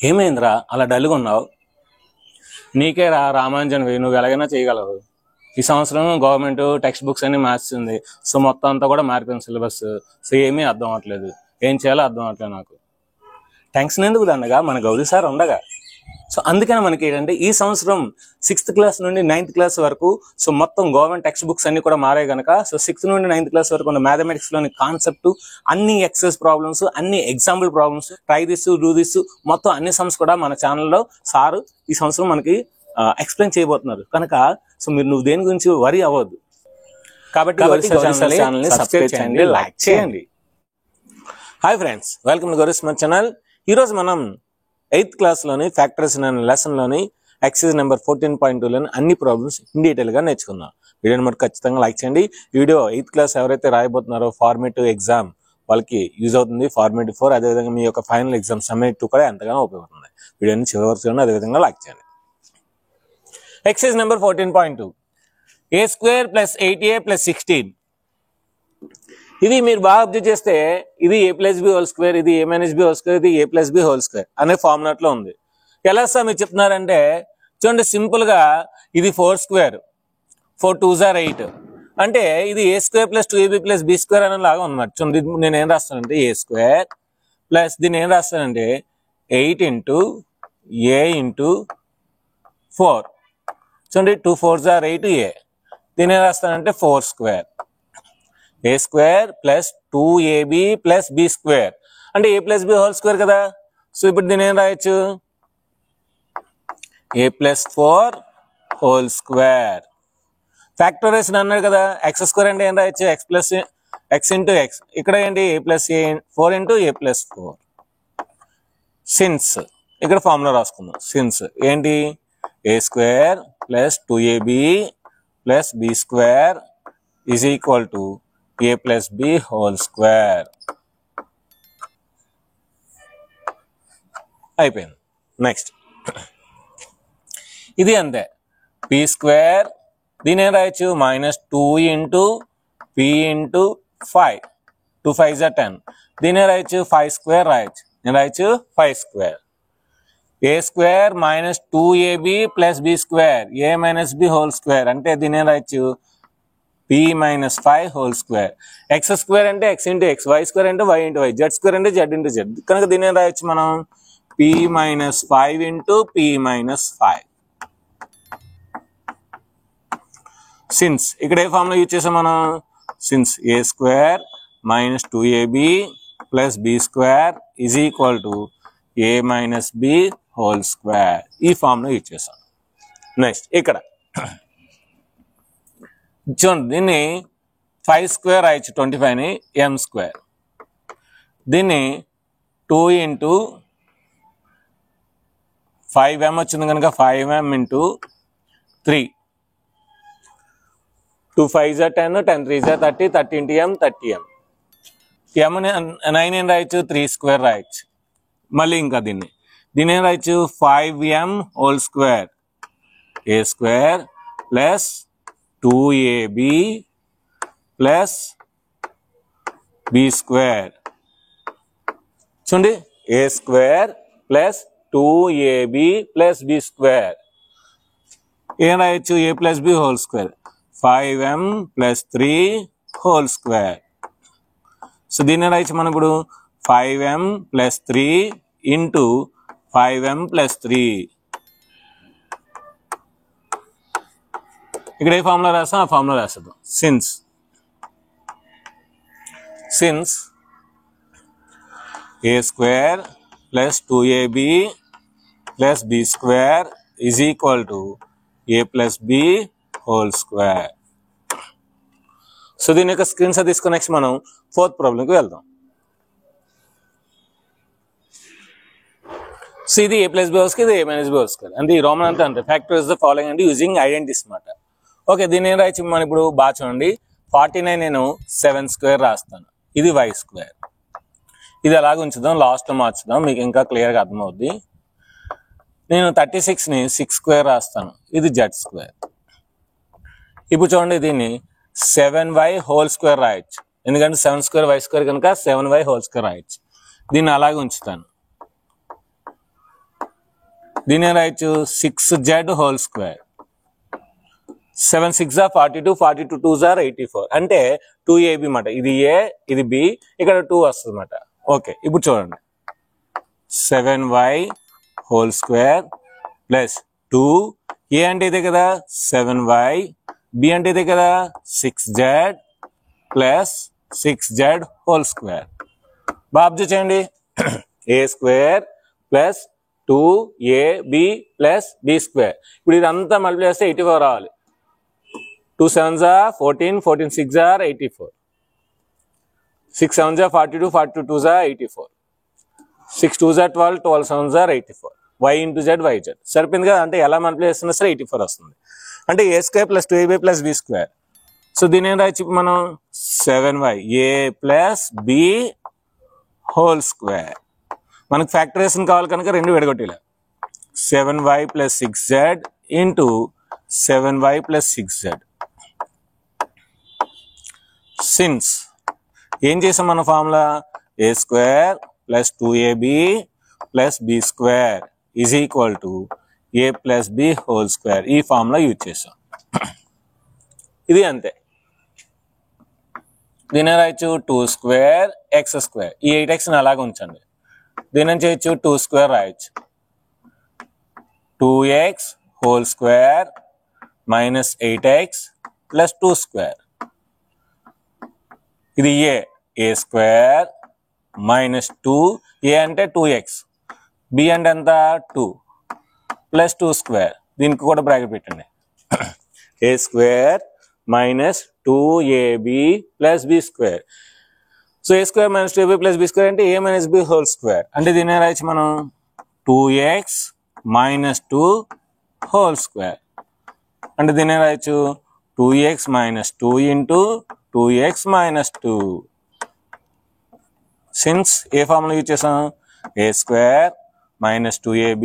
ఏమైందిరా అలా డల్గా ఉన్నావు? నీకే రామాంజన్వి, నువ్వు ఎలాగైనా చేయగలవు. ఈ సంవత్సరం గవర్నమెంట్ టెక్స్ట్ బుక్స్ అన్ని మార్చింది. సో మొత్తం అంతా కూడా మారిపోయింది సిలబస్. సో ఏమీ అర్థం అవ్వట్లేదు, ఏం చేయాలో అర్థం అవ్వట్లేదు నాకు. టెన్షన్ ఎందుకు దండగా, మన గౌరీ సార్ ఉండగా. సో అందుకని మనకి ఏంటంటే ఈ సంవత్సరం 6th క్లాస్ నుండి 9th క్లాస్ వరకు సో మొత్తం గవర్నమెంట్ టెక్స్ట్ బుక్స్ అన్ని కూడా మారాయి కనుక సో 6th నుండి 9th క్లాస్ వరకు ఉన్న మ్యాథమెటిక్స్ లోని కాన్సెప్ట్, అన్ని ఎక్సర్సైజ్ ప్రాబ్లమ్స్, అన్ని example problems, try this do this మొత్తం అన్ని సమ్స్ కూడా మన ఛానల్లో సార్ ఈ సంవత్సరం మనకి ఎక్స్ప్లెయిన్ చేయబోతున్నారు కనుక సో నువ్వు దేని గురించి వరి అవ్వద్దు. కాబట్టి ఛానల్ని సబ్స్క్రైబ్ చేయండి, లైక్ చేయండి. Hi friends, welcome to Gauri smart channel. ఈరోజు మనం 8th క్లాస్లోని ఫ్యాక్టర్స్ అనే లెసన్లోని ఎక్సర్సైజ్ నెంబర్ 14.2లోని అన్ని ప్రాబ్లమ్స్ ఇన్ డీటెయిల్గా నేర్చుకుందాం. వీడియోని మరి ఖచ్చితంగా లైక్ చేయండి. ఈ వీడియో 8th క్లాస్ ఎవరైతే రాయబోతున్నారో ఫార్మేటివ్ ఎగ్జామ్ వాళ్ళకి యూజ్ అవుతుంది. ఫార్మేటివ్ 4 అదేవిధంగా మీ యొక్క ఫైనల్ ఎగ్జామ్ సమ్మేటివ్ 2 కూడా ఎంతగానో ఉపయోగపడుతుంది. వీడియోని చివరి వరకు చూడండి, అదేవిధంగా లైక్ చేయండి. Exercise number 14.2 a² + 8a + 16. ఇది మీరు బాగా అబ్జర్వ్ చేస్తే ఇది a+b² ఇది a-b², ఇది a+b² అనే ఫార్ములాట్లో ఉంది. ఎలా సార్ మీరు చెప్తున్నారంటే చూడండి, సింపుల్ గా ఇది 4² 4 2s are 8 అంటే ఇది a² + 2ab + b² అనే లాగా ఉన్నమాట. చూడండి, నేను ఏం రాస్తానంటే a² ప్లస్ దీన్ని ఏం రాస్తానంటే 8 × a × 4. చూడండి 2 4s are 8a. దీన్ని ఏం రాస్తానంటే 4² a² + 2ab + b² అంటే a+b² కదా. సో ఇప్పుడు దీని ఏం రాయొచ్చు, a+4² ఫ్యాక్టరైజేషన్ అన్నాడు కదా. x² అంటే ఏం రాయొచ్చు, x × x. ఇక్కడ ఏంటి a+4 × a+4. సిన్స్ ఇక్కడ ఫార్ములా రాసుకుందాం. సిన్స్ ఏంటి a² + 2ab + b² is equal to a+b² అయిపోయింది. నెక్స్ట్ ఇది అంతే, p² దీని ఏం రాయొచ్చు -2 × p × 5 2 5s are 10. దీని ఏం రాయొచ్చు 5² రాయొచ్చు. నేను రాయొచ్చు 5². a² - 2ab + b² a - b² అంటే దీని ఏం రాయొచ్చు p - 5² x² అంటే x × x, y² అంటే y × y, z² అంటే z × z. కనుక దీని ఏం రాయొచ్చు మనం p - 5 × p - 5. సిన్స్ ఇక్కడ ఏ ఫార్ములా యూజ్ చేసాం మనం, since a² - 2ab + b² is equal to a - b² ఈ ఫార్ములా యూజ్ చేసాం. నెక్స్ట్ ఇక్కడ చూడండి, దీన్ని 5² రాయొచ్చు 25ని m². దీన్ని 2 × 5m వచ్చింది కనుక 5m × 3 2 5s are 10 10 3s are 30 30 × m 30m. m 9 ఏం రాయొచ్చు 3² రాయొచ్చు. మళ్ళీ ఇంకా దీన్ని ఏం రాయొచ్చు 5m² a² + 2ab + b². చూడండి a² + 2ab + b² ఏం రాయొచ్చు a+b² 5m + 3². సో దీన్ని రాయొచ్చు మనం ఇప్పుడు 5m + 3 × 5m + 3. ఇక్కడ ఏ ఫార్ములా రాస్తాం ఆ ఫార్ములా రాసేద్దాం. Since a² + 2ab + b² is equal to a+b² so దీని యొక్క స్క్రీన్ షాట్ తీసుకుని నెక్స్ట్ మనం 4th ప్రాబ్లంకి వెళ్దాం. సో ఇది a+b² ఇది a-b² అంటే ఈ రోమన్ అంతా అంతే. ఫ్యాక్టరైజ్ ద ఫాలోయింగ్ అంటే యూజింగ్ ఐడెంటిటీస్ అన్నమాట. ఓకే, దీన్ని ఏం రాయొచ్చు మనం ఇప్పుడు బాగా చూడండి. 49 నేను 7² రాస్తాను, ఇది y². ఇది అలాగే ఉంచుదాం, లాస్ట్లో మార్చుదాం, మీకు ఇంకా క్లియర్గా అర్థమవుద్ది. నేను 36ని 6² రాస్తాను, ఇది z². ఇప్పుడు చూడండి, దీన్ని 7y² రాయొచ్చు, ఎందుకంటే 7² y² కనుక 7y² రాయొచ్చు. దీన్ని అలాగే ఉంచుతాను. దీని రాయొచ్చు 6z హోల్ స్క్వేర్. 7 6 42, 42 2 84 అంటే 2ab మాట. ఇది a ఇది b, ఇక్కడ 2 వస్తుంది అన్నమాట. ఓకే, ఇప్పుడు చూడండి 7y whole square plus 2 a అంటే ఇదే కదా 7y, b అంటే ఇదే కదా 6z plus 6z whole square. బాగా అబ్జర్వ్ చేయండి a square plus 2ab plus b square. ఇప్పుడు ఇదంతా మల్టిప్లై చేస్తే 84 రావాలి. 2 7s are 14, 14 6 are 84. 6 7s are 42, 42 2s are 84. 6 2s are 12, 12 7s are 84. y into z, yz. సరిపోయింది కదా. అంటే ఎలా మల్టిప్లై చేస్తున్నా సరే 84 వస్తుంది. అంటే a square plus 2ab plus b square. So దీని ఏం రాయొచ్చు మనం 7y a plus b whole square. మనకు ఫ్యాక్టరేషన్ కావాలి కనుక రెండు విడగొట్టేలా 7y plus 6z into 7y plus 6z. Since ఏం చేసాం మన formula a square plus 2ab plus b square is equal to a plus b whole square. ఈ formula use చేసాం. ఇది అంతే. దీని రాయొచ్చు 2 స్క్వేర్ ఎక్స్ స్క్వేర్. ఈ 8x అలాగే ఉంచండి. దీని చేయొచ్చు 2 స్క్వేర్ రాయొచ్చు 2x whole square minus 8x plus 2 square. ఇది a స్క్వేర్ మైనస్ 2, a అంటే 2x, b అంటే ఎంత 2 ప్లస్ 2 స్క్వేర్. దీనికి కూడా బ్రాకెట్ పెట్టండి a square minus 2ab plus b square. So a square minus 2ab plus b square అంటే a minus b whole square. అంటే దీన్ని రాయొచ్చు మనం 2x మైనస్ 2 హోల్ స్క్వేర్. అంటే దీన్ని రాయొచ్చు 2x minus 2 into 2x minus 2. Since ఏ ఫార్ములా యూజ్ చేసాం a square minus 2ab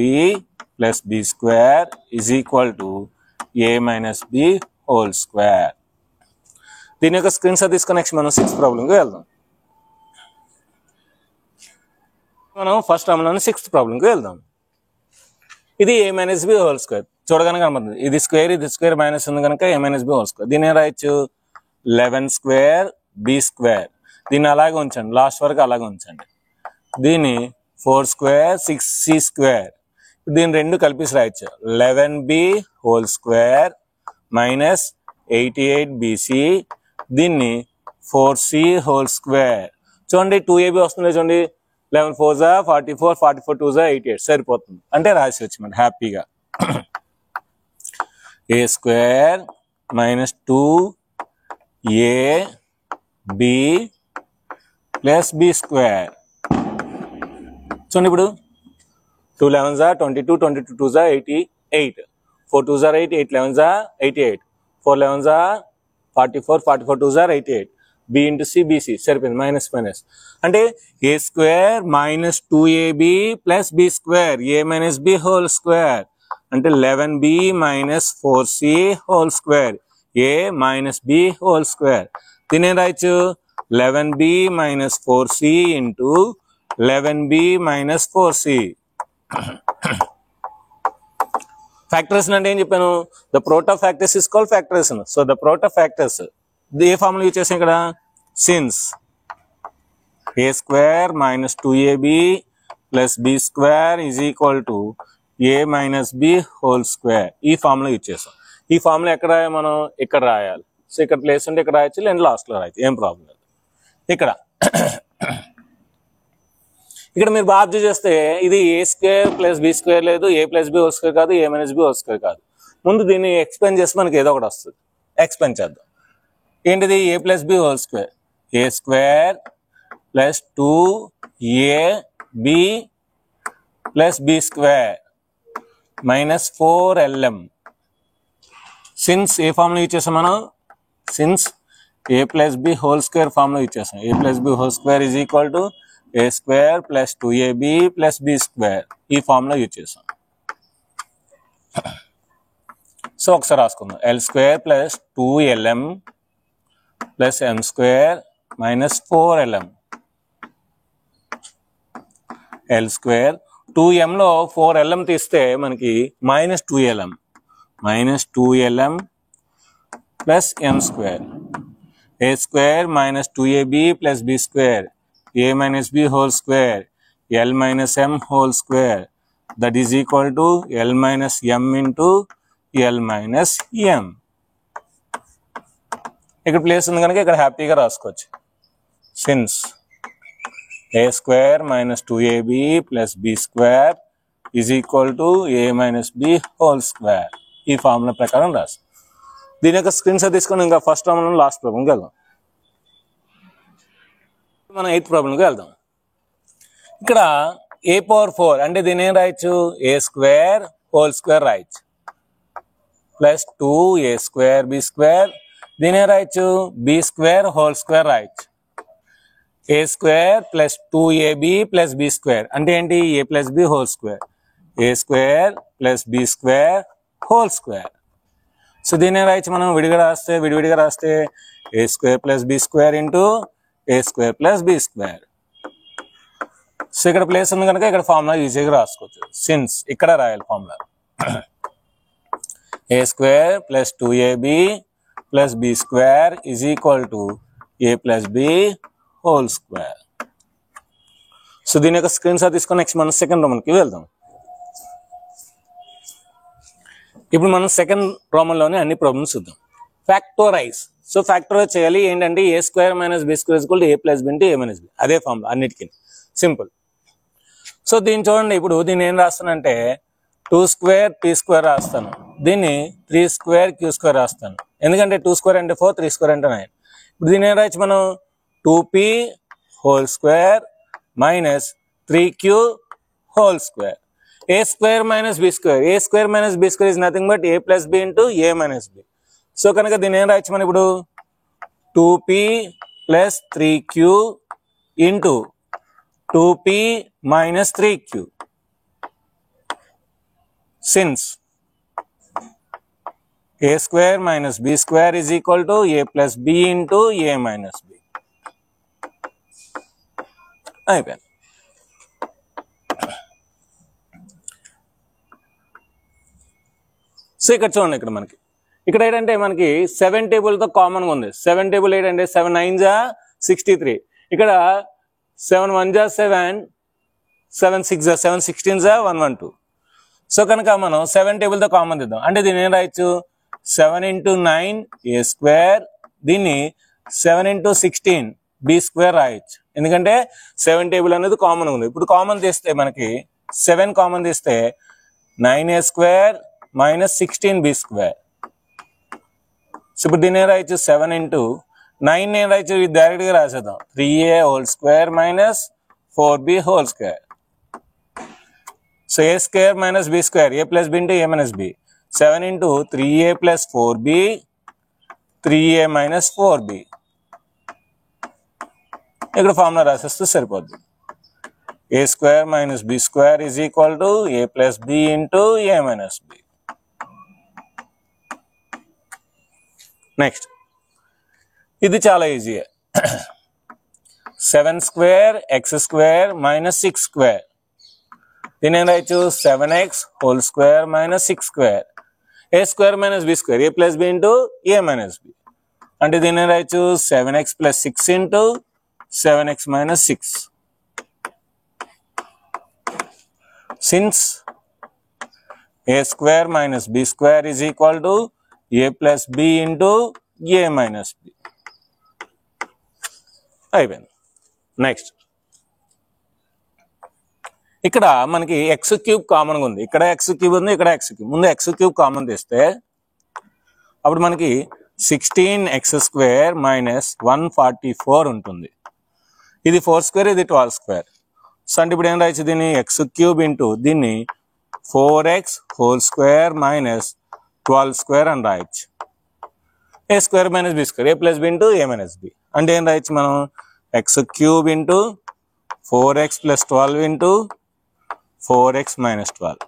plus b square is equal to a minus b whole square. దీని యొక్క స్క్రీన్ షాట్ తీసుకుని నెక్స్ట్ మనం 6th ప్రాబ్లంకి వెళ్దాం. మనం ఫస్ట్ ప్రాబ్లంలోని 6th ప్రాబ్లంకి వెళ్దాం. ఇది a minus b whole square. చూడగానే కనబడుతుంది ఇది స్క్వేర్ మైనస్ ఉంది కనుక a minus b whole square. దీన్ని రాయొచ్చు 11 స్క్వేర్ b స్క్వేర్. దీన్ని అలాగే ఉంచండి, లాస్ట్ వరకు అలాగే ఉంచండి. దీన్ని 4 స్క్వేర్ 6c స్క్వేర్. దీన్ని రెండు కలిపి రాయొచ్చు 11b whole square minus 88bc. దీన్ని 4c హోల్ స్క్వేర్. చూడండి 2ab వస్తుంది చూడండి 11 4s are 44, 44 2s are 88 సరిపోతుంది. అంటే రాసి వచ్చి హ్యాపీగా a square minus 2ab plus b square. చూడండి ఇప్పుడు 2 11s are 22, 22 2s are 88, 4 2s are 8, 8 11s are 88, 4 11s are 44, 44 2s are 88. b into C BC సరిపోయింది. మైనస్ మైనస్ అంటే a square minus 2ab plus b square a minus b whole square. అంటే 11b minus 4c whole square a minus b whole square. దీని ఏం రాయొచ్చు 11b minus 4c into 11b minus 4c. Factorisation అంటే ఏం చెప్పాను the product of factors is called factorisation. So the product of factors A formula use చేసాం ఇక్కడ since a square minus 2ab plus b square is equal to a minus b whole square. ఈ formula use చేసాం. ఈ formula ఎక్కడ రాయాలి మనం ఇక్కడ రాయాలి. సో ఇక్కడ ప్లేస్ ఉంటే ఇక్కడ రాయొచ్చు లేదంటే లాస్ట్లో రాయొచ్చు, ఏం ప్రాబ్లం లేదు. ఇక్కడ ఇక్కడ మీరు బాగా అబ్జర్వ్ చేస్తే ఇది a square plus b square లేదు, a plus b whole square కాదు, a minus b whole square కాదు. ముందు దీన్ని ఎక్స్ప్లెయిన్ చేస్తే మనకి ఏదో ఒకటి వస్తుంది. ఎక్స్ప్లెయిన్ చేద్దాం. ఏంటిది a plus b whole square a square plus 2ab plus b square minus 4lm. Since ఏ ఫార్ములా యూజ్ చేస్తాం మనం since a plus b whole square formula use చేస్తాం. a plus b whole square is equal to a square plus 2ab plus b square. ఈ formula use చేస్తాం. So ఒకసారి రాసుకుందాం l square plus 2lm plus m square minus 4lm. l square 2mలో 4lm తీస్తే మనకి -2lm plus m square a square minus 2ab plus b square a minus b whole square l minus m whole square that is equal to l minus m into l minus m. ఇక్కడ place ఉంది కనుక ఇక్కడ హ్యాపీగా రాసుకోవచ్చు. Since a square minus 2ab plus b square is equal to a minus b whole square. ఈ formula ప్రకారం రాసు. దీని యొక్క స్క్రీన్ షాట్ తీసుకొని ఇంకా ఫస్ట్ ప్రాబ్లం లాస్ట్ ప్రాబ్లంకి వెళ్దాం. మనం 8th ప్రాబ్లంకి వెళ్దాం. ఇక్కడ a⁴ అంటే దీని ఏం రాయొచ్చు, a స్క్వేర్ హోల్ స్క్వేర్ రాయొచ్చు plus 2a square b square, దీని ఏం రాయొచ్చు b స్క్వేర్ హోల్ స్క్వేర్ రాయొచ్చు. a square plus 2ab plus b square అంటే ఏంటి, a plus b whole square, a square plus b square whole square. So దీన్ని రాయొచ్చు మనం విడివిడిగా రాస్తే a square plus b square into a square plus b square. So ఇక్కడ place ఉంది కనుక ఇక్కడ ఫార్ములా ఈజీగా రాసుకోవచ్చు. సిన్స్ ఇక్కడ రాయాలి formula a square plus 2ab plus b square is equal to a plus b whole square. So దీని యొక్క స్క్రీన్ షాట్ తీసుకొని నెక్స్ట్ మనం సెకండ్ రోమన్కి వెళ్దాం. ఇప్పుడు మనం సెకండ్ రోమన్లోనే అన్ని ప్రాబ్లమ్స్ చూద్దాం. ఫ్యాక్టరైజ్. సో ఫ్యాక్టరైజ్ చేయాలి ఏంటంటే a square minus b square equal to a plus b into a minus b. అదే ఫార్ములా అన్నిటికీ సింపుల్. సో దీన్ని చూడండి, ఇప్పుడు దీన్ని ఏం రాస్తానంటే 2 స్క్వేర్ p స్క్వేర్ రాస్తాను, దీన్ని 3 స్క్వేర్ q స్క్వేర్ రాస్తాను. ఎందుకంటే 2 స్క్వేర్ అంటే 4, 3 స్క్వేర్ అంటే 9. ఇప్పుడు దీన్ని ఏం రాయొచ్చు మనం 2p whole square minus 3q whole square. a square minus b square, a square minus b square is nothing but a plus b into a minus b. So కనుక దీన్ని ఏం రాయొచ్చు మనం ఇప్పుడు 2p plus 3q into 2p minus 3q. Since a square minus b square is equal to a plus b into a minus b. అయిపోయింది. So ఇక్కడ చూడండి, ఇక్కడ ఏంటంటే మనకి 7 టేబుల్తో కామన్గా ఉంది. 7 టేబుల్ ఏంటంటే 7 9 63, ఇక్కడ 7 1 7, 7 6 7 16 112. సో కనుక మనం 7 టేబుల్తో కామన్ తీద్దాం. అంటే దీన్ని ఏం రాయొచ్చు 7 ఇంటూ 9 a స్క్వేర్, దీన్ని 7 ఇంటూ 16 b స్క్వేర్ రాయొచ్చు. ఎందుకంటే 7 టేబుల్ అనేది కామన్ ఉంది. ఇప్పుడు కామన్ తీస్తే మనకి 7 కామన్ తీస్తే 9a square minus 16b square. So ఇప్పుడు దీన్ని ఏం రాయొచ్చు 7 ఇంటూ 9 ఏం రాయొచ్చు, ఇది డైరెక్ట్గా రాసేద్దాం 3a whole square minus 4b whole square. So a square minus b square, a plus b into a minus b. 7 into 3a plus 4b 3a minus 4b. ఇక్కడ formula రాసేస్తే సరిపోద్ది. a square minus b square is equal to a plus b into a minus b. Next ఇది చాలా easy. 7 square X square minus 6 square, దీని ఏం రాయొచ్చు 7x whole square minus 6 square. a square minus b square, a plus b into a minus b. అంటే దీని ఏం రాయొచ్చు 7x plus 6 into 7x minus 6. Since a square minus b square is equal to a plus b into a minus b. అయిపోయింది. Next ఇక్కడ మనకి X cube కామన్గా ఉంది. ఇక్కడ ఎక్స్ క్యూబ్ ఉంది, ఇక్కడ ఎక్స్ క్యూబ్. ముందు ఎక్స్ క్యూబ్ కామన్ తీస్తే అప్పుడు మనకి 16x స్క్వేర్ మైనస్ 144 ఉంటుంది. ఇది 4 స్క్వేర్, ఇది 12 స్క్వేర్. సో అంటే ఇప్పుడు ఏం రాయొచ్చు దీన్ని ఎక్స్ క్యూబ్ ఇంటూ దీన్ని 4x whole square minus 12 square అని రాయొచ్చు. a square minus b square, a plus b into a minus b. అంటే ఏం రాయొచ్చు మనం X cube into 4x plus 12 into 4x minus 12.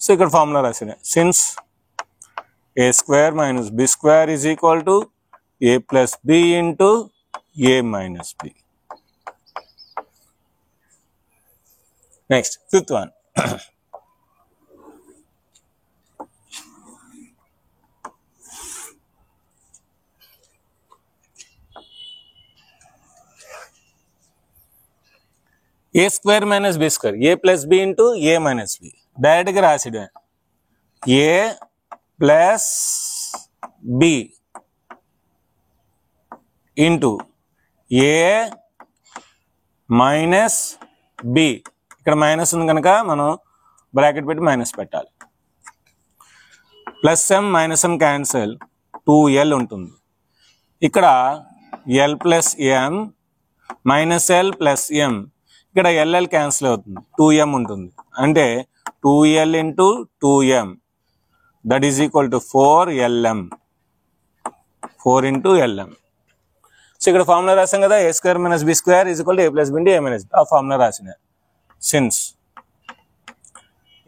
So ఇక్కడ ఫార్ములా రాసిన since a square minus b square is equal to a plus b into a minus b. Next fifth one. A square minus B square, A plus B into A minus B. డైరెక్ట్గా రాసిడే A plus B into A minus B. ఇక్కడ minus ఉంది కనుక మనం bracket పెట్టి minus పెట్టాలి. Plus M minus M cancel, 2l ఉంటుంది. ఇక్కడ L plus M minus L plus M, ఇక్కడ ఎల్ఎల్ క్యాన్సిల్ అవుతుంది, 2m ఉంటుంది. అంటే 2l ఇంటూ 2m that is equal to 4lm, 4 into lm. So ఇక్కడ ఫార్ములా రాసాం కదా, A square minus B square is equal to A plus B into A minus B. ఆ formula రాసిన since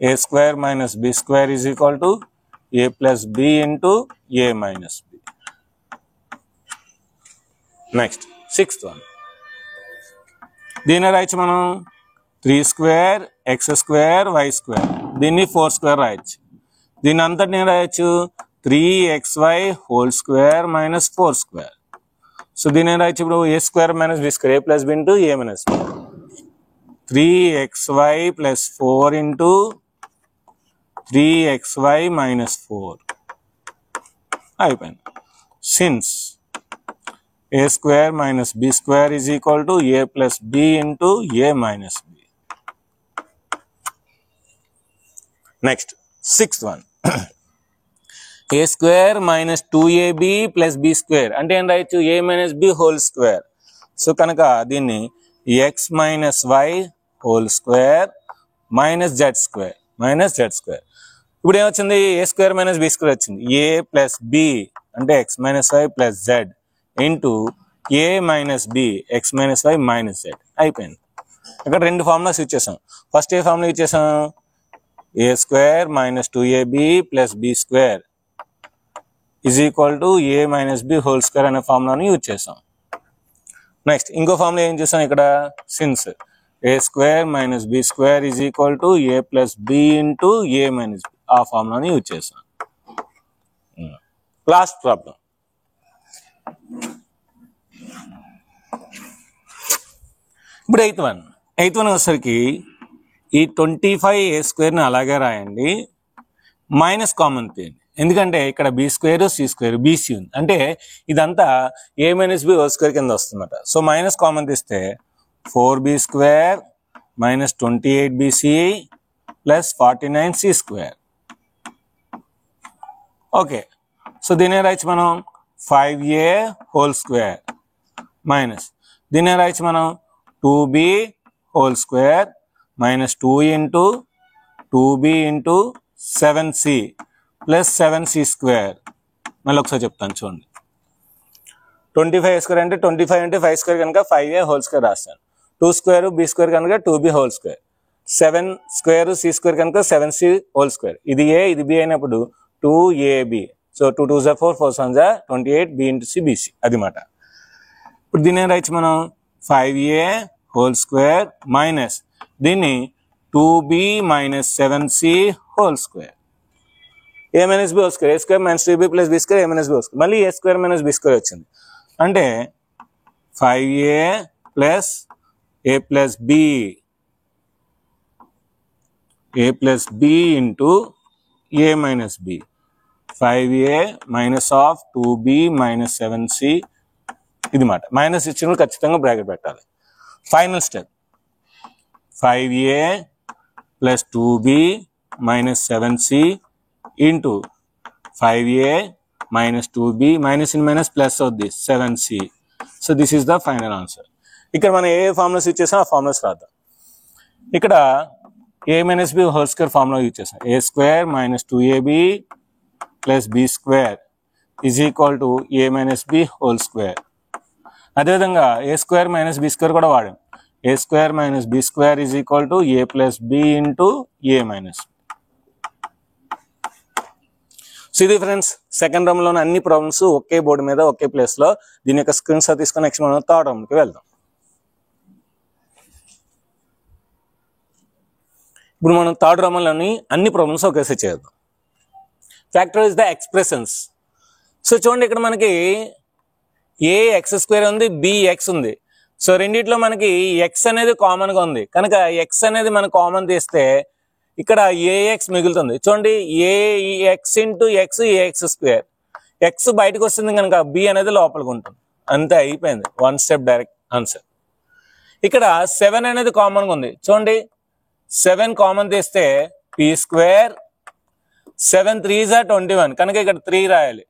A square minus B square is equal to A plus B into A minus B. Next sixth one. దీన్ని రాయొచ్చు మనం 3 square X square Y square, దీన్ని 4 square రాయొచ్చు. దీన్ని అంతటిని రాయొచ్చు 3xy whole square minus 4 square. So దీన్ని రాయొచ్చు ఇప్పుడు A square minus B square, A plus B into A minus B. 3xy plus 4 into 3xy minus 4 అయిపోయింది. Since A square minus B square is equal to A plus B into A minus B. Next sixth one. A square minus 2ab plus B square అంటే ఏం రాయొచ్చు, A minus B whole square. So కనుక దీన్ని X minus Y whole square minus Z square, minus Z square. ఇప్పుడు ఏమొచ్చింది, A square minus B square వచ్చింది. A plus B అంటే X minus Y plus Z into ఏ minus B X minus Y minus Z అయిపోయింది. ఇక్కడ రెండు formulas ఇచ్చేసాం. First ఏ formula ఇచ్చేసాం, A square minus 2ab plus B square is equal to A minus B whole square అనే ఫార్ములాని use చేసాం. Next ఇంకో ఫార్ములా ఏం చేసాం ఇక్కడ, since A square minus B square is equal to A plus B into A minus B, ఆ ఫార్ములాని use చేసాం. Last problem. ఇప్పుడు ఎయిత్ వన్ వచ్చేసరికి ఈ 25 ఏ స్క్వేర్ని అలాగే రాయండి, మైనస్ కామన్ తీయండి. ఎందుకంటే ఇక్కడ B square C square BC ఉంది, అంటే ఇదంతా A minus B whole square కింద వస్తుందన్నమాట. సో మైనస్ కామన్ తీస్తే 4b square minus 28bc plus 49c square. Okay, so దీని రాయొచ్చు మనం 5a హోల్ స్క్వేర్ మైనస్ దీని రాయొచ్చు మనం 2b whole square minus 2 into 2b into 7c plus 7c square. మళ్ళీ ఒకసారి చెప్తాను చూడండి. 25 స్క్వేర్ అంటే 25 అంటే 5 స్క్వేర్ కనుక 5a హోల్ స్క్వేర్ రాస్తాను. 2 స్క్వేర్ బి స్క్వేర్ కనుక 2b whole square. 7 square C square కనుక 7c హోల్ స్క్వేర్. ఇది ఏ ఇది బి అయినప్పుడు 2ab. So 2 2 4 4 7 28 b into C BC అది మాట. ఇప్పుడు దీన్ని ఏం రాయొచ్చు మనం 5a హోల్ స్క్వేర్ మైనస్ దీన్ని 2b minus 7c whole square. A minus B whole square, a square minus 2b plus B square a minus B whole square. మళ్ళీ a square minus B square వచ్చింది అంటే 5a plus a plus B into A minus b. 5a minus of 2b minus 7c ఇది మాట. Minus ఇచ్చినప్పుడు ఖచ్చితంగా bracket పెట్టాలి. Final step 5a plus 2b minus 7c into 5a minus 2b minus in minus plus అవుద్ది 7c. So this is the final answer. ఇక్కడ మనం ఏ formulas use చేసాం ఆ ఫార్ములాస్ రాద్దాం. ఇక్కడ a minus B whole square formula use చేసాం. A square minus 2ab plus B square is equal to A minus B whole square. అదేవిధంగా a square minus B square కూడా వాడాం. A square minus B square is equal to A plus B into A minus. So ఇది friends second round లోని అన్ని problems ఒకే board మీద ఒకే place లో. దీని యొక్క స్క్రీన్ షాట్ తీసుకొని నెక్స్ట్ మనం థర్డ్ రౌండ్ కి వెళ్దాం. ఇప్పుడు మనం థర్డ్ రోమన్లోని అన్ని ప్రాబ్లమ్స్ ఒకేసారి చేద్దాం. Factorise the expressions. సో చూడండి, ఇక్కడ మనకి ఏ ఎక్స్ స్క్వేర్ ఉంది, బి ఎక్స్ ఉంది. సో రెండిట్లో మనకి ఎక్స్ అనేది కామన్గా ఉంది కనుక ఎక్స్ అనేది మనం కామన్ తీస్తే ఇక్కడ ఏఎక్స్ మిగులుతుంది. చూడండి, AX into X AX square. X బయటకు వస్తుంది కనుక బి అనేది లోపలికి ఉంటుంది. అంతే, అయిపోయింది. One step direct answer. ఇక్కడ 7 అనేది కామన్గా ఉంది. చూడండి, 7 కామన్ తీస్తే పీ స్క్వేర్, 7 3 జా 21 కనుక ఇక్కడ 3 రాయాలి.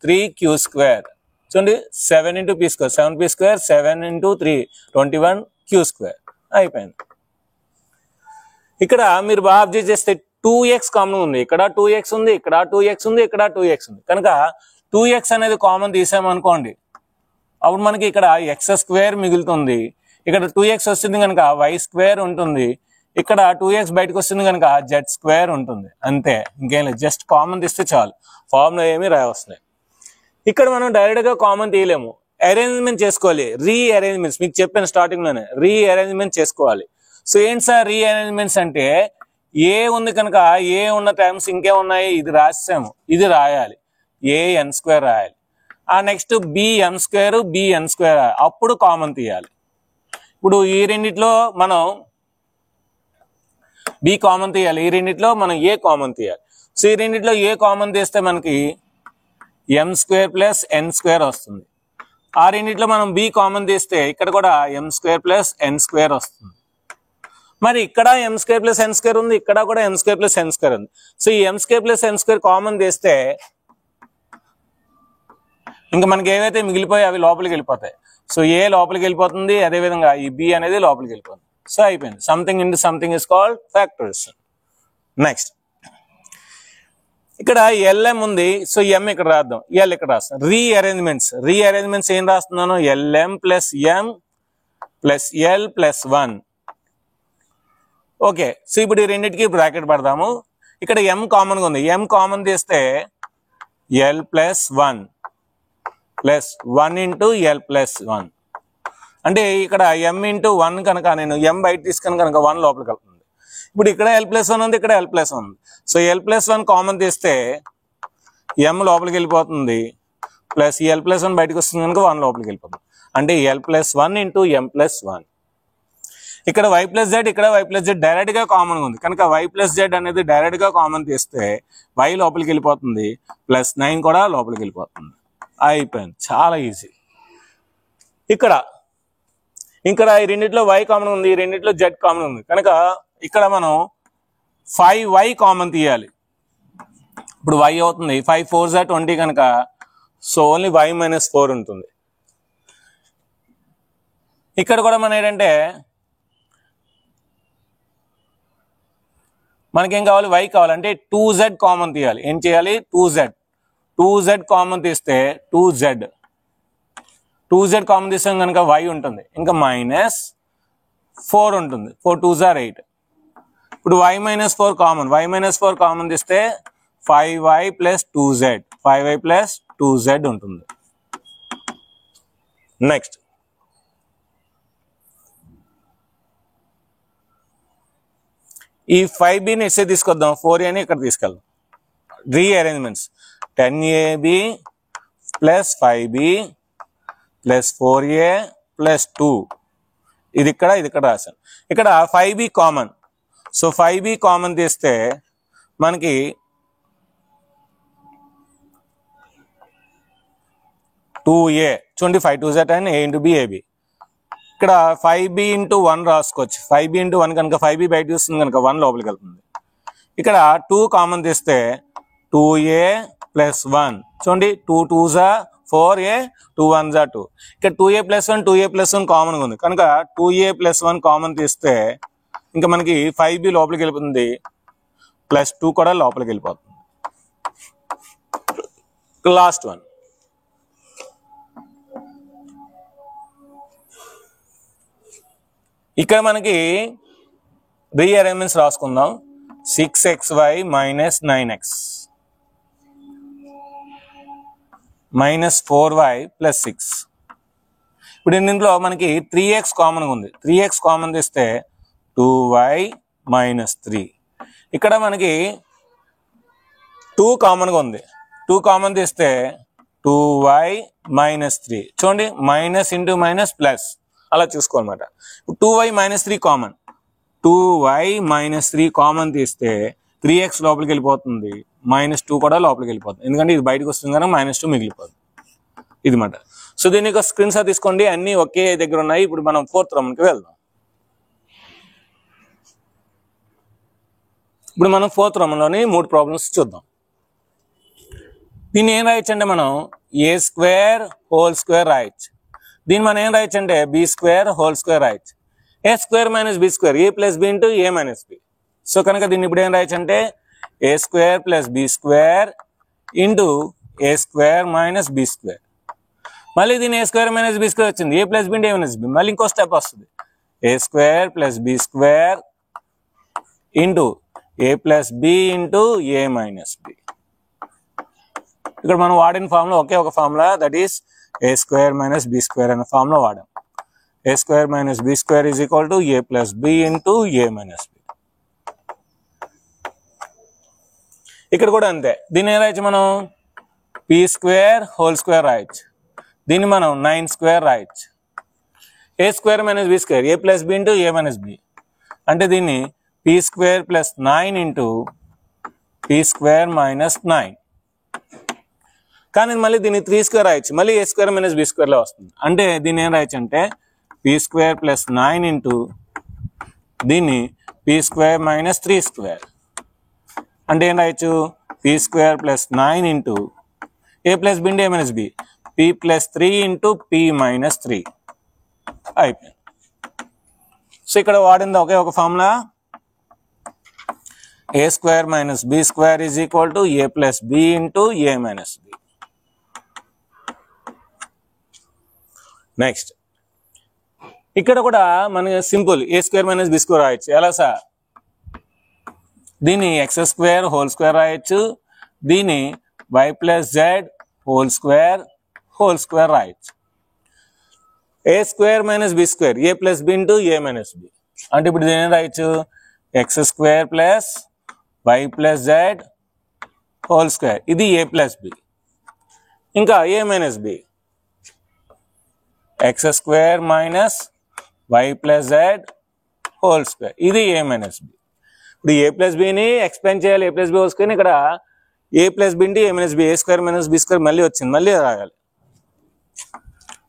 3 క్యూ స్క్వేర్. చూడండి, 7 into P square, 7 P square, 7 into 3 21 Q square. అయిపోయింది. ఇక్కడ మీరు బాగా అబ్జర్వ్ చేస్తే 2x కామన్ ఉంది. ఇక్కడ 2x ఉంది, ఇక్కడ 2x ఉంది, ఇక్కడ 2x ఉంది కనుక 2x అనేది కామన్ తీసామనుకోండి, అప్పుడు మనకి ఇక్కడ ఎక్స్ స్క్వేర్ మిగులుతుంది. ఇక్కడ 2x వస్తుంది కనుక వై స్క్వేర్ ఉంటుంది. ఇక్కడ 2x బయటకు వస్తుంది కనుక జెడ్ స్క్వేర్ ఉంటుంది. అంతే, ఇంకేం లేదు. జస్ట్ కామన్ తీస్తే చాలు, ఫార్ములా ఏమి రావస్తున్నాయి. ఇక్కడ మనం డైరెక్ట్ గా కామన్ తీయలేము, అరేంజ్మెంట్ చేసుకోవాలి. రీఅరేంజ్మెంట్స్ మీకు చెప్పాను స్టార్టింగ్ లోనే, రీఅరేంజ్మెంట్ చేసుకోవాలి. సో ఏంటి సార్ రీఅరేంజ్మెంట్స్ అంటే, ఏ ఉంది కనుక ఏ ఉన్న టైమ్స్ ఇంకే ఉన్నాయి, ఇది రాసాము, ఇది రాయాలి, ఏఎన్ స్క్వేర్ రాయాలి. ఆ next BN square BN square అప్పుడు కామన్ తీయాలి. ఇప్పుడు ఈ రెండిట్లో మనం బి కామన్ తీయాలి, ఈ రెండిట్లో మనం ఏ కామన్ తీయాలి. సో ఈ రెండిట్లో ఏ కామన్ తీస్తే మనకి ఎం స్క్వేర్ ప్లస్ ఎన్ స్క్వేర్ వస్తుంది. ఆ రెండిట్లో మనం బి కామన్ తీస్తే ఇక్కడ కూడా ఎం స్క్వేర్ ప్లస్ ఎన్ స్క్వేర్ వస్తుంది. మరి ఇక్కడ ఎం స్క్వేర్ ప్లస్ ఎన్ స్క్వేర్ ఉంది, ఇక్కడ కూడా ఎం స్క్వేర్ ప్లస్ ఎన్ స్క్వేర్ ఉంది. సో ఈ ఎం స్క్వేర్ ప్లస్ ఎన్ స్క్వేర్ కామన్ తీస్తే ఇంకా మనకి ఏవైతే మిగిలిపోయి అవి లోపలికి వెళ్ళిపోతాయి. సో ఏ లోపలికి వెళ్ళిపోతుంది, అదేవిధంగా ఈ బి అనేది లోపలికి వెళ్ళిపోతుంది. సో అయిపోయింది. Something into something is called factorization. Next ఇక్కడ ఎల్ఎం ఉంది. సో ఎం ఇక్కడ రాద్దాం, ఎల్ ఇక్కడ రాస్తాం. రీఅరేంజ్మెంట్స్ ఏం రాస్తున్నాను, lm plus m plus l plus 1. Okay, so ఇప్పుడు ఈ రెండింటికి బ్రాకెట్ పడదాము. ఇక్కడ ఎం కామన్ గా ఉంది, ఎం కామన్ తీస్తే L plus 1 plus 1 into L plus 1. అంటే ఇక్కడ ఎం ఇంటూ 1 కనుక నేను ఎం బయట తీసుకుని కనుక 1 లోపలికి వెళ్తుంది. ఇప్పుడు ఇక్కడ ఎల్ ప్లస్ 1 ఉంది, ఇక్కడ ఎల్ ప్లస్ 1 ఉంది. సో ఎల్ ప్లస్ 1 కామన్ తీస్తే ఎం లోపలికి వెళ్ళిపోతుంది, ప్లస్ ఎల్ ప్లస్ 1 బయటకు వస్తుంది కనుక 1 లోపలికి వెళ్ళిపోతుంది. అంటే ఎల్ ప్లస్ 1 ఇంటూ ఎం ప్లస్ 1. ఇక్కడ వై ప్లస్ జెడ్, ఇక్కడ వై ప్లస్ జెడ్ డైరెక్ట్ గా కామన్ ఉంది కనుక వై ప్లస్ జెడ్ అనేది డైరెక్ట్ గా కామన్ తీస్తే వై లోపలికి వెళ్ళిపోతుంది, ప్లస్ 9 కూడా లోపలికి వెళ్ళిపోతుంది. అయిపోయింది, చాలా ఈజీ. ఇక్కడ ఈ రెండిట్లో వై కామన్ ఉంది, ఈ రెండిట్లో జెడ్ కామన్ ఉంది కనుక ఇక్కడ మనం 5y కామన్ తీయాలి. ఇప్పుడు y అవుతుంది 5 4 జా 20 కనుక సో ఓన్లీ y మైనస్ 4 ఉంటుంది. ఇక్కడ కూడా మనం ఏంటంటే మనకేం కావాలి, y కావాలంటే 2z కామన్ తీయాలి. ఏం చేయాలి, 2z కామన్ తీస్తే 2z కామన్ తీసాం కనుక y ఉంటుంది, ఇంకా మైనస్ 4 ఉంటుంది. 4 2 జా 8. ఇప్పుడు y మైనస్ 4 కామన్ తీస్తే 5y ప్లస్ 2z ఉంటుంది. నెక్స్ట్ ఈ 5bని ఇస్తే తీసుకొద్దాం, 4aని ఇక్కడ తీసుకెళ్దాం. Rearrangements 10ab plus 5b plus 4a plus 2. ఇది ఇక్కడ రాశాను. ఇక్కడ 5b common. So 5b common తీస్తే మనకి 2a. చూడండి 5 2 జా 10, a ఇంటూ b ab. ఇక్కడ 5b ఇంటూ 1 రాసుకోవచ్చు. 5b ఇంటూ 1 కనుక 5b బయట వస్తుంది కనుక 1 లోపలికి వెళ్తుంది. ఇక్కడ 2 కామన్ తీస్తే 2a ప్లస్ 1. చూడండి 2 2 జా 4a, 2 1 జా 2. ఇక్కడ 2a ప్లస్ 1 కామన్ ఉంది కనుక 2a ప్లస్ 1 కామన్ తీస్తే ఇంకా మనకి 5b లోపలికి వెళ్ళిపోతుంది, ప్లస్ 2 కూడా లోపలికి వెళ్ళిపోతుంది. లాస్ట్ వన్ ఇక్కడ మనకి రీఅరేంజ్మెంట్స్ రాసుకుందాం. 6xy minus 9x minus 4y plus 6. ఇప్పుడు దీంట్లో మనకి 3x కామన్ ఉంది. 3x కామన్ తీస్తే 2y మైనస్ 3. ఇక్కడ మనకి 2 కామన్గా ఉంది. 2 కామన్ తీస్తే 2y మైనస్ 3. చూడండి, మైనస్ ఇంటూ మైనస్ ప్లస్ అలా చూసుకోవాలన్నమాట. 2y minus 3 common. 2y minus 3 common తీస్తే 3x లోపలికి వెళ్ళిపోతుంది, -2 కూడా లోపలికి వెళ్ళిపోతుంది. ఎందుకంటే ఇది బయటకు వస్తుంది కనుక -2 మిగిలిపోతుంది. ఇది మాట. సో దీని యొక్క స్క్రీన్ షాట్ తీసుకోండి. అన్ని ఒకే దగ్గర ఉన్నాయి. ఇప్పుడు మనం 4th రోమన్కి వెళ్దాం. ఇప్పుడు మనం 4th రోమన్లోని 3 ప్రాబ్లమ్స్ చూద్దాం. దీన్ని ఏం రాయొచ్చు అంటే మనం a² రాయొచ్చు. దీన్ని మనం ఏం రాయొచ్చు అంటే b² రాయొచ్చు. a² minus b², a plus b into a minus b. So కనుక దీన్ని ఇప్పుడు ఏం రాయొచ్చు అంటే a² plus b² into a² minus b². మళ్ళీ దీన్ని a² మైనస్ b² వచ్చింది, a plus b into a minus b. మళ్ళీ ఇంకో స్టెప్ వస్తుంది, a² plus b² into a plus b into a minus b. ఇక్కడ మనం వాడిన ఫార్ములా ఒకే ఒక formula, that is a² minus b² అనే ఫార్ములా వాడాం. a² minus b² is equal to a plus b into a minus b. ఇక్కడ కూడా అంతే. దీన్ని ఏం రాయొచ్చు మనం p² రాయొచ్చు. దీన్ని మనం 9² రాయొచ్చు. a² minus b², a plus b into a minus b. అంటే దీన్ని p² plus 9 into p² minus 9. కానీ మళ్ళీ దీన్ని 3² రాయొచ్చు. మళ్ళీ a² మైనస్ b² లో వస్తుంది. అంటే దీన్ని ఏం రాయొచ్చు అంటే p² ప్లస్ 9 ఇంటూ దీన్ని p² మైనస్ 3². అంటే ఏం రాయొచ్చు p² plus 9 into a plus b into a minus b, p plus 3 into p minus 3 అయిపోయింది. సో ఇక్కడ వాడింది ఒకే ఒక formula, a² minus b² is equal to a plus b into a minus b. Next ఇక్కడ కూడా మనకి simple a² minus b² రాయొచ్చు. ఎలా sir? దీన్ని x² రాయొచ్చు. దీన్ని y plus z whole square రాయొచ్చు. a² minus b², a plus b into a minus b. అంటే ఇప్పుడు దీన్ని రాయొచ్చు x² plus y plus z whole square, ఇది a ప్లస్ b. ఇంకా a minus b, x² minus y plus z whole square, ఇది a minus b. ఇప్పుడు a plus బిని explain చేయాలి, a plus B whole square. ఇక్కడ a plus B into a minus B, a² minus b² మళ్ళీ వచ్చింది, మళ్ళీ రాయాలి.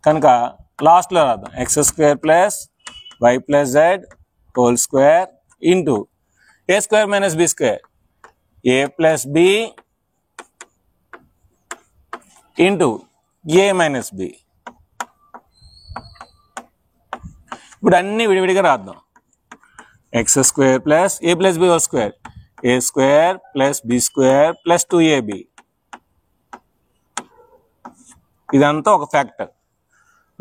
కనుక లాస్ట్లో రాద్దాం x² plus y plus z whole square into a² minus b², a plus b into a minus b. ఇప్పుడు అన్ని విడివిడిగా రాద్దాం. x² plus a plus b whole square, a² plus b² plus 2ab. ఇదంతా ఒక ఫ్యాక్టర్.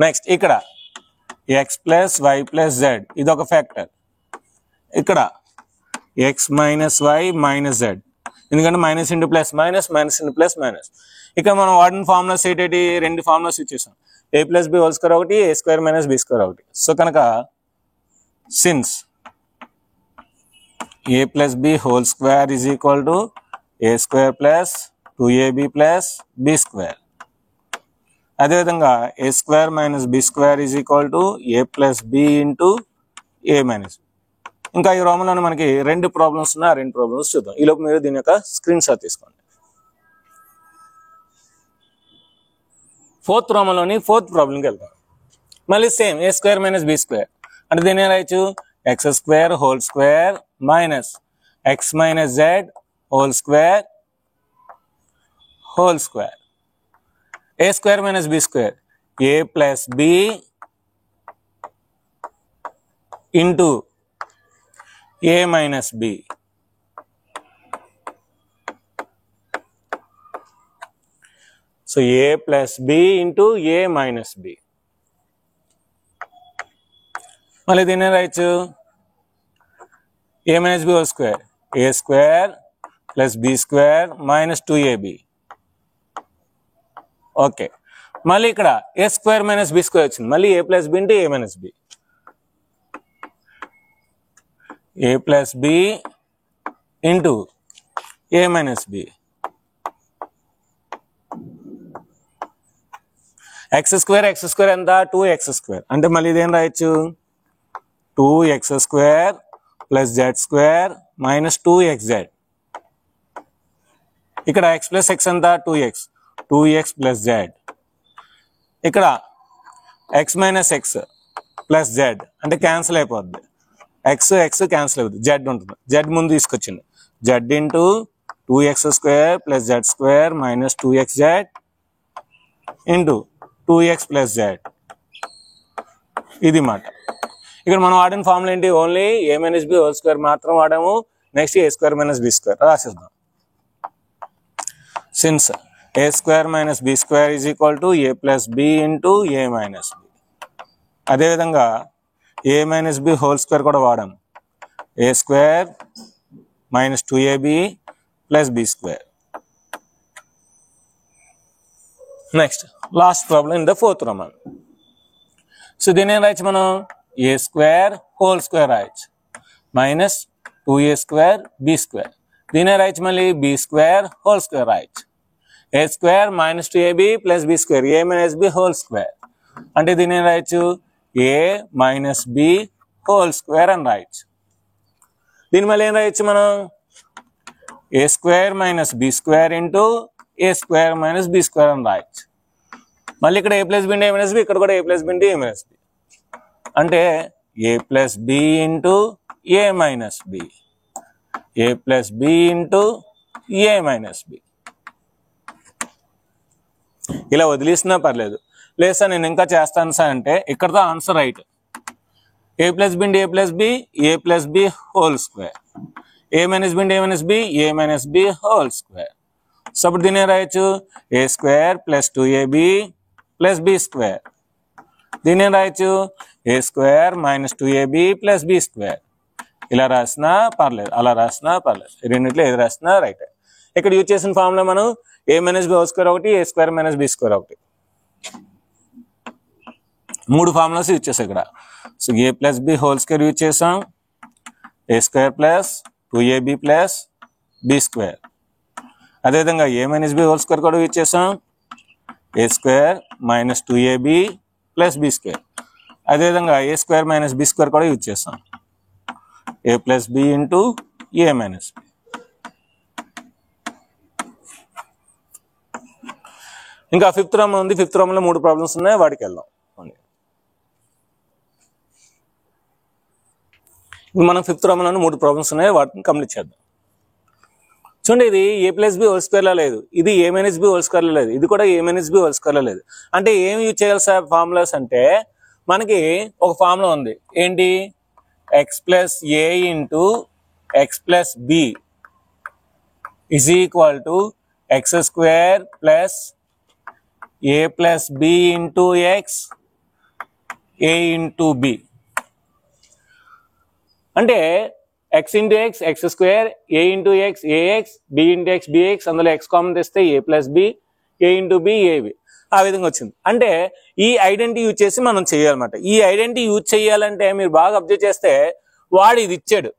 నెక్స్ట్ ఇక్కడ x plus y plus z, ఇది ఒక factor. ఇక్కడ x minus y minus z, ఎందుకంటే minus into plus minus, minus into plus minus. ఇక్కడ మనం వాడిన ఫార్ములాస్ ఏంటి? 2 ఫార్ములాస్ ఇచ్చేసాం, a plus b whole square ఒకటి, a² మైనస్ b² ఒకటి. సో కనుక since a plus b whole square is equal to a² plus 2ab plus b². అదేవిధంగా a² minus b² is equal to a plus b into a minus. ఇంకా ఈ రోమన్లోనే మనకి 2 problems ఉన్నాయి. ఆ 2 problems చూద్దాం. ఈలోపు మీరు దీని యొక్క స్క్రీన్ షాట్ తీసుకోండి. 4th రోమన్లోని 4th ప్రాబ్లంకి వెళ్తాం. మళ్ళీ సేమ్ a² మైనస్ b². అంటే దీన్ని ఏం రాయొచ్చు x² whole square minus x minus z whole square a² minus b², a plus b into a minus b. So a plus b into a minus b. మళ్ళీ దీన్ని రాయొచ్చు a minus b whole square, a² plus b² minus 2ab. Okay, మళ్ళీ ఇక్కడ a² minus b² వచ్చింది, మళ్ళీ a plus b into a minus b. a plus b into a minus b. x square ఎంత 2x square అంటే మళ్ళీ ఇదేం రాయొచ్చు 2x square plus z square minus 2xz. ఇక్కడ x plus x ఎంత 2x plus z. ఇక్కడ x minus x plus z అంటే cancel అయిపోద్ది, x క్యాన్సిల్ అవుతుంది, z ఉంటుంది, z ముందు తీసుకొచ్చింది, z into 2x square plus z square minus 2xz into 2x plus z. ఇది మాట. ఇక్కడ మనం వాడిన ఫార్ములా ఏంటి, only a minus b whole square మాత్రం వాడాము. Next a square minus b square రాసేద్దాం. Since a square minus b square is equal to a plus b into a minus b. అదేవిధంగా a minus b whole square కూడా వాడాము, a square minus 2ab plus b square. Next last problem in the fourth roman. So దీని ఏం రాయొచ్చు మనం, a square whole square రాయొచ్చు minus 2a square b square. దీనే రాయొచ్చు మళ్ళీ b స్క్వేర్ హోల్ స్క్వేర్ రాయొచ్చు, a square minus 2ab plus b square, a minus b whole square అంటే దీని ఏం రాయొచ్చు a minus b whole square అని రాయొచ్చు. దీని మళ్ళీ ఏం రాయొచ్చు మనం, a square minus b square into a square minus b square అని రాయొచ్చు. మళ్ళీ ఇక్కడ a plus b into a minus b, ఇక్కడ కూడా a plus b into a minus b అంటే a plus b into a minus b, a plus b into a minus b. ఇలా వదిలేసినా పర్లేదు, లేదు సార్ నేను ఇంకా చేస్తాను సార్ అంటే ఇక్కడతో answer right. a plus b into a plus b, a plus b whole square, a minus b into a minus b, a minus b whole square. So అప్పుడు దీని రాయొచ్చు a square plus 2ab plus b square. దీని ఏం రాయొచ్చు a square minus 2ab plus b square. ఇలా రాసినా పర్లేదు, అలా రాసినా పర్లేదు, రెండింటిలో ఏది రాసినా రైట్. ఇక్కడ యూజ్ చేసిన ఫార్ములా మనం a minus b whole square ఒకటి, a square minus b square ఒకటి, 3 ఫార్ములాస్ యూజ్ చేసాం ఇక్కడ. So a plus b whole square use చేసాం, a square plus 2ab plus b square. అదేవిధంగా a minus b whole square కూడా use చేసాం, a square minus 2ab plus b square. అదేవిధంగా a square minus b square కూడా use చేస్తాం, a plus b into a minus b. ఇంకా fifth Roman ఉంది, fifth రోమన్లో 3 problems ఉన్నాయి, వాటికి వెళ్దాం. మనం ఫిఫ్త్ రోమన్లో 3 ప్రాబ్లమ్స్ ఉన్నాయి, వాటిని కంప్లీట్ చేద్దాం. చూడండి, ఇది a ప్లస్ b హోల్ స్క్వేర్లో లేదు, ఇది a మైనస్ b హోల్ స్క్వేర్లో లేదు, ఇది కూడా a మైనస్ b హోల్ స్క్వేర్లో లేదు. అంటే ఏమి యూజ్ చేయాలి సార్ ఫార్ములాస్ అంటే, మనకి ఒక ఫార్ములా ఉంది ఏంటి, x plus a into x plus b is equal to x square plus a plus b into x a into b. అంటే x into x x square, a into x ax, b into x bx, అందులో x common తెస్తే a plus b, a into b ab, ఆ విధంగా వచ్చింది. అంటే ఈ identity use చేసి మనం చేయాలన్నమాట. ఈ ఐడెంటిటీ యూజ్ చేయాలంటే మీరు బాగా అబ్జర్వ్ చేస్తే వాడు ఇది ఇచ్చాడు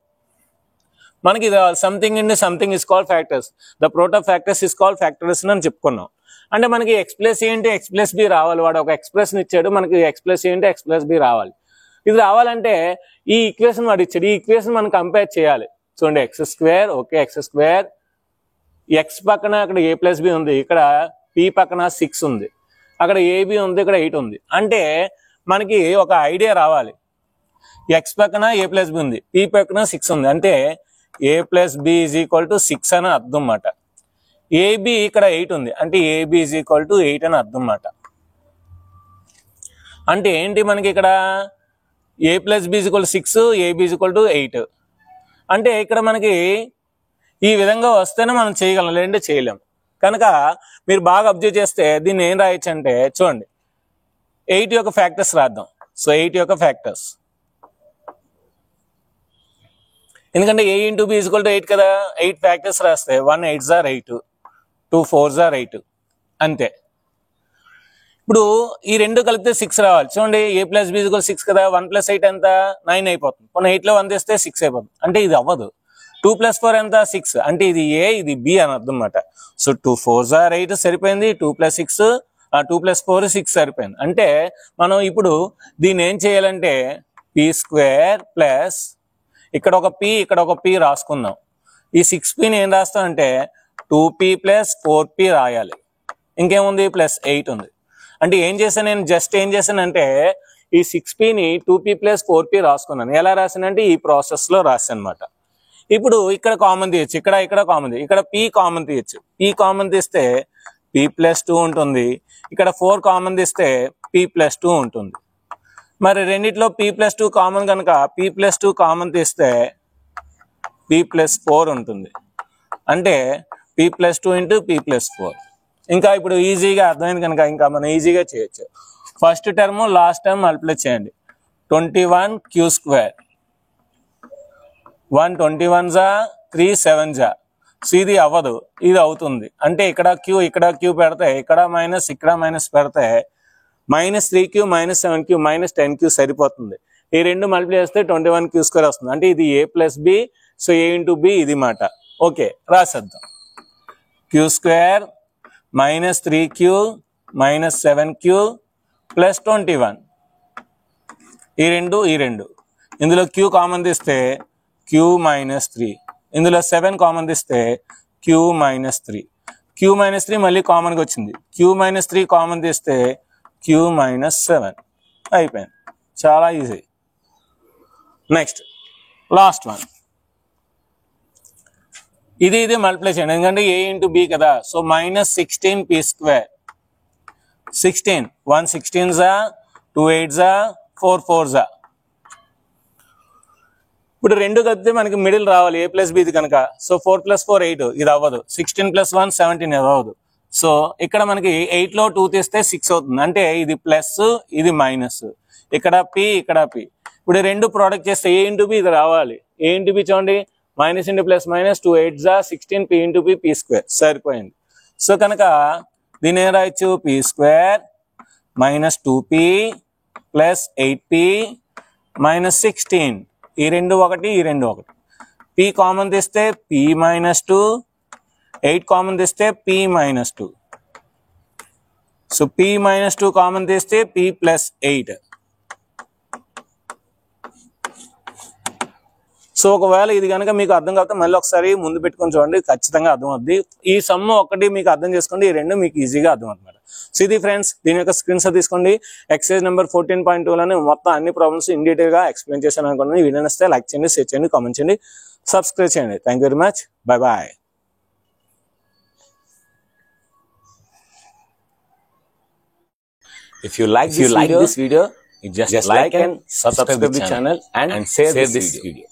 మనకి, something into something is called factors, the product of factors is called factors అని చెప్పుకున్నాం. అంటే మనకి ఎక్స్ ప్లస్ ఏంటి ఎక్స్ ప్లస్ బి రావాలి, వాడు ఒక ఎక్స్ప్రెషన్ ఇచ్చాడు మనకి, ఎక్స్ ప్లస్ ఏంటి ఎక్స్ ప్లస్ బి రావాలి. ఇది రావాలంటే ఈ ఈక్వేషన్ వాడు ఇచ్చాడు, ఈ ఈక్వేషన్ మనం కంపేర్ చేయాలి. చూడండి, X square, okay X square, X పక్కన అక్కడ ఏ ప్లస్ బి ఉంది, ఇక్కడ పి పక్కన 6 ఉంది, అక్కడ ఏబి ఉంది, ఇక్కడ 8 ఉంది. అంటే మనకి ఒక ఐడియా రావాలి, ఎక్స్ పక్కన ఏ ప్లస్ బి ఉంది, పి పక్కన 6 ఉంది, అంటే a plus b is equal to 6 అని అర్థం అన్నమాట. ఏబి ఇక్కడ 8 ఉంది, అంటే ఏబి ఈజ్ ఈక్వల్ టు 8 అని అర్థం అన్నమాట. అంటే ఏంటి మనకి ఇక్కడ a plus b is equal 6, ab is equal to 8. అంటే ఇక్కడ మనకి ఈ విధంగా వస్తేనే మనం చేయగలం, లేదంటే చేయలేము. కనుక మీరు బాగా అబ్జర్వ్ చేస్తే దీన్ని ఏం రాయొచ్చు అంటే, చూడండి 8 యొక్క ఫ్యాక్టర్స్ రాద్దాం. సో 8 యొక్క ఫ్యాక్టర్స్, ఎందుకంటే a into b is equal to 8 కదా, 8 ఫ్యాక్టర్స్ రాస్తే 1 8s are 8, 2 4s are 8 అంతే. ఇప్పుడు ఈ రెండు కలిపితే 6 రావాలి. చూడండి a ప్లస్ b = 6 కదా, 1 + 8 ఎంత 9 అయిపోతుంది. పోనీ 8 లో 1 తీస్తే 6 అయిపోతుంది. అంటే ఇది అవ్వదు. 2 + 4 ఎంత 6, అంటే ఇది a ఇది b అని అర్థం అన్నమాట. సో 2 4s are 8 సరిపోయింది, 2 + 6 2 + 4 6 సరిపోయింది. అంటే మనం ఇప్పుడు దీన్ని ఏం చేయాలంటే p² ప్లస్ ఇక్కడ ఒక p ఇక్కడ ఒక p రాసుకుందాం. ఈ 6p ఏం రాస్తామంటే 2p + 4p రాయాలి. ఇంకేముంది +8 ఉంది. అంటే ఏం చేశాను నేను, జస్ట్ ఏం చేశానంటే ఈ 6pని 2p + 4p రాసుకున్నాను. ఎలా రాశానంటే ఈ ప్రాసెస్ లో రాశాను అనమాట. ఇప్పుడు ఇక్కడ కామన్ తీయచ్చు, ఇక్కడ కామన్ తీయచ్చు, ఇక్కడ p కామన్ తీయచ్చు. p కామన్ తీస్తే p + 2 ఉంటుంది, ఇక్కడ 4 కామన్ తీస్తే p + 2 ఉంటుంది. మరి రెండిట్లో p + 2 కామన్ కనుక p + 2 కామన్ తీస్తే p + 4 ఉంటుంది. అంటే p + 2 × p + 4. ఇంకా ఇప్పుడు ఈజీగా అర్థమైంది కనుక ఇంకా మనం ఈజీగా చేయొచ్చు. First term last term multiply చేయండి. 21q², 1 21s 3 7s. సో ఇది అవ్వదు, ఇది అవుతుంది. అంటే ఇక్కడ q పెడితే ఇక్కడ మైనస్ పెడితే -3q -7q -10q సరిపోతుంది. ఈ రెండు మల్టిప్లై చేస్తే 21q² వస్తుంది. అంటే ఇది a + b, so a × b ఇది మాట. ఓకే, రాసేద్దాం. q² -3q -7q + 21. ఈ రెండు ఇందులో q కామన్ తీస్తే q -3, ఇందులో 7 కామన్ తీస్తే q -3, q -3 మళ్ళీ కామన్గా వచ్చింది. q -3 కామన్ తీస్తే q -7 అయిపోయింది. చాలా ఈజీ. Next last one. ఇది మల్టిప్లై చేయండి, ఎందుకంటే a × b కదా. So -16p², 16 1 16s 2 8s 4 4s. ఇప్పుడు రెండు కలిపితే మనకి మిడిల్ రావాలి a + b ఇది కనుక. సో 4 + 4 8, ఇది అవ్వదు. 16 + 1 17, ఇది అవ్వదు. సో ఇక్కడ మనకి 8 లో 2 తీస్తే 6 అవుతుంది. అంటే ఇది ప్లస్ ఇది మైనస్, ఇక్కడ p ఇక్కడ p. ఇప్పుడు రెండు ప్రోడక్ట్ చేస్తే a × b ఇది రావాలి. a × b చూడండి, -× +- 2 8s 16 p × p p² సరిపోయింది. సో కనుక దీని ఏం రాయొచ్చు, p² -2p + 8p -16. ఈ రెండు ఒకటి, ఈ రెండు ఒకటి. p కామన్ తీస్తే p -2, 8 కామన్ తీస్తే p -2. సో p -2 కామన్ తీస్తే p + 8. సో ఒకవేళ ఇది కనుక మీకు అర్థం కాకపోతే మళ్ళీ ఒకసారి ముందు పెట్టుకొని చూడండి, ఖచ్చితంగా అర్థం అవుద్ది. ఈ సమ్ ఒకటి మీకు అర్థం చేసుకోండి, ఈ రెండు మీకు ఈజీగా అర్థం అవుతుంది. సో ఇది ఫ్రెండ్స్, దీని యొక్క స్క్రీన్ షాట్ తీసుకోండి. ఎక్సర్సైజ్ నెంబర్ 14.2లోనే మొత్తం అన్ని ప్రాబ్లమ్స్ ఇన్ డీటెయిల్ గా ఎక్స్ప్లెయిన్ చేశాను అనుకున్నాను. ఈ వీడియో నచ్చితే లైక్ చేయండి, షేర్ చేయండి, కామెంట్ చేయండి, సబ్స్క్రైబ్ చేయండి. Thank you very much. Bye bye. If you like this video, you just like and subscribe the channel and share this video.